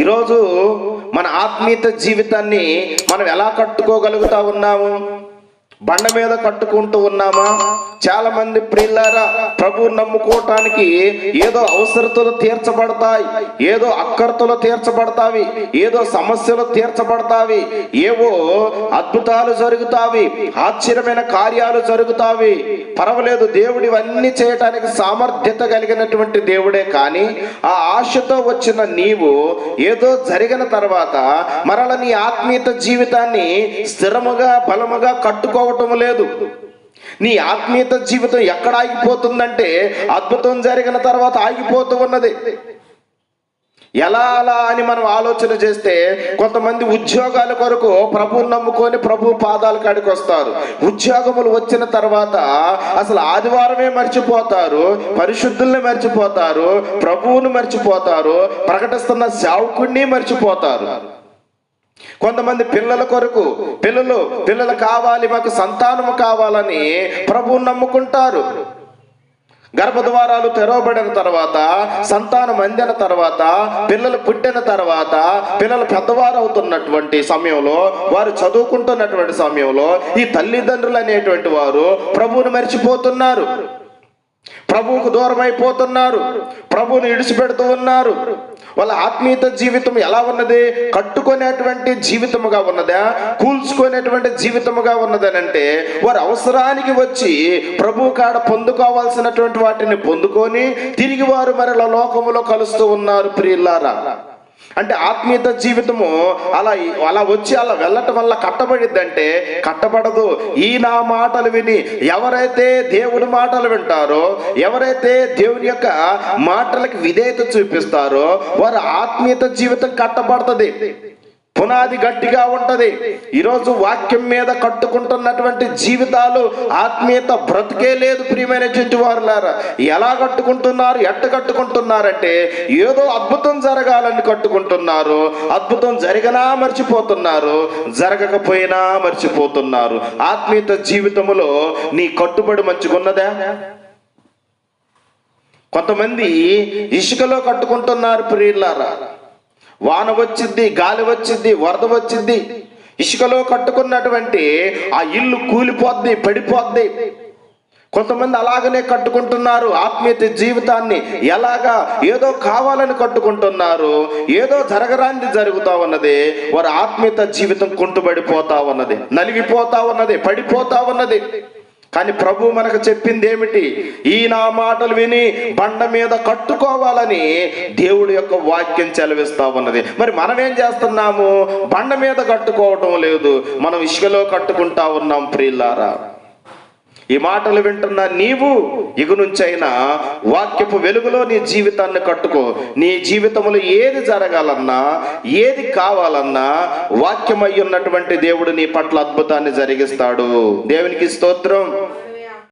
ఈరోజు మన ఆత్మీయత జీవితాన్ని మనం ఎలా కట్టుకోగలుగుతా ఉన్నాము? బండ మీద కట్టుకుంటూ ఉన్నామా? చాలా మంది ప్రియులారా, ప్రభువు నమ్ముకోవటానికి ఏదో అవసరతలు తీర్చబడతాయి, ఏదో అక్కర్తలు తీర్చబడతావి, ఏదో సమస్యలు తీర్చబడతావి, ఏవో అద్భుతాలు జరుగుతావి, ఆశ్చర్యమైన కార్యాలు జరుగుతావి. పర్వాలేదు, దేవుడు ఇవన్నీ చేయటానికి సామర్థ్యత కలిగినటువంటి దేవుడే. కానీ ఆ ఆశతో వచ్చిన నీవు ఏదో జరిగిన తర్వాత మరల నీ ఆత్మీయత జీవితాన్ని స్థిరముగా బలముగా కట్టుకోవటం లేదు. నీ ఆత్మీయత జీవితం ఎక్కడ ఆగిపోతుందంటే అద్భుతం జరిగిన తర్వాత ఆగిపోతూ ఉన్నది. ఎలా అలా అని మనం ఆలోచన చేస్తే కొంతమంది ఉద్యోగాల కొరకు ప్రభువుని నమ్ముకొని ప్రభు పాదాల కాడికి వస్తారు. ఉద్యోగములు వచ్చిన తర్వాత అసలు ఆదివారమే మర్చిపోతారు, పరిశుద్ధుల్ని మర్చిపోతారు, ప్రభువుని మర్చిపోతారు, ప్రకటిస్తున్న సేవకుడిని మర్చిపోతారు. కొంతమంది పిల్లల కొరకు పిల్లలు కావాలి, మాకు సంతానము కావాలని ప్రభువుని నమ్ముకుంటారు. గర్భద్వారాలు తెరవబడిన తర్వాత, సంతానం అందిన తర్వాత, పిల్లలు పుట్టిన తర్వాత, పిల్లలు పెద్దవారు అవుతున్నటువంటి సమయంలో, వారు చదువుకుంటున్నటువంటి సమయంలో ఈ తల్లిదండ్రులు అనేటువంటి వారు ప్రభువుని మర్చిపోతున్నారు, ప్రభువుకు దూరం అయిపోతున్నారు, ప్రభువుని విడిచిపెడుతూ ఉన్నారు. వాళ్ళ ఆత్మీయత జీవితం ఎలా ఉన్నది? కట్టుకునేటువంటి జీవితముగా ఉన్నదా, కూల్చుకునేటువంటి జీవితముగా ఉన్నదనంటే వారు అవసరానికి వచ్చి ప్రభువు కాడ పొందుకోవాల్సినటువంటి వాటిని పొందుకొని తిరిగి వారు మరల లోకములో కలుస్తూ ఉన్నారు. ప్రియులారా, అంటే ఆత్మీయత జీవితము అలా వచ్చి అలా వెళ్ళటం వల్ల కట్టబడిద్దంటే కట్టబడదు. ఈ నా మాటలు విని ఎవరైతే దేవుని మాటలు వింటారో, ఎవరైతే దేవుని యొక్క మాటలకు విధేయత చూపిస్తారో వారి ఆత్మీయత జీవితం కట్టబడుతుంది, పునాది గట్టిగా ఉంటది. ఈరోజు వాక్యం మీద కట్టుకుంటున్నటువంటి జీవితాలు ఆత్మీయత బ్రతికే లేదు. ప్రియమైనటువంటి వారులారా, ఎలా కట్టుకుంటున్నారు? ఎట్ట కట్టుకుంటున్నారంటే ఏదో అద్భుతం జరగాలని కట్టుకుంటున్నారు, అద్భుతం జరిగినా మర్చిపోతున్నారు, జరగకపోయినా మర్చిపోతున్నారు. ఆత్మీయత జీవితములో నీ కట్టుబడి మంచిగున్నదా? కొంతమంది ఇసుకలో కట్టుకుంటున్నారు. ప్రియులారా, వాన వచ్చింది, గాలి వచ్చింది, వరద వచ్చింది, ఇసుకలో కట్టుకున్నటువంటి ఆ ఇల్లు కూలిపోద్ది, పడిపోద్ది. కొంతమంది అలాగనే కట్టుకుంటున్నారు ఆత్మీయత జీవితాన్ని. ఎలాగా? ఏదో కావాలని కట్టుకుంటున్నారు, ఏదో జరగరాంది జరుగుతా ఉన్నది. వారి ఆత్మీయత జీవితం కుంటుబడిపోతా ఉన్నది, నలిగిపోతా ఉన్నది, పడిపోతా ఉన్నది. కానీ ప్రభు మనకు చెప్పింది ఏమిటి? ఈ నా మాటలు విని బండ మీద కట్టుకోవాలని దేవుడి యొక్క వాక్యం చెలవిస్తా ఉన్నది. మరి మనం ఏం చేస్తున్నాము? బండ మీద కట్టుకోవటం లేదు, మనం ఇసుకలో కట్టుకుంటా ఉన్నాం. ప్రియులారా, ఈ మాటలు వింటున్న నీవు ఇక నుంచైనా వాక్యపు వెలుగులో నీ జీవితాన్ని కట్టుకో. నీ జీవితంలో ఏది జరగాలన్నా, ఏది కావాలన్నా వాక్యమై ఉన్నటువంటి దేవుడు నీ పట్ల అద్భుతాన్ని జరిగిస్తాడు. దేవునికి స్తోత్రం.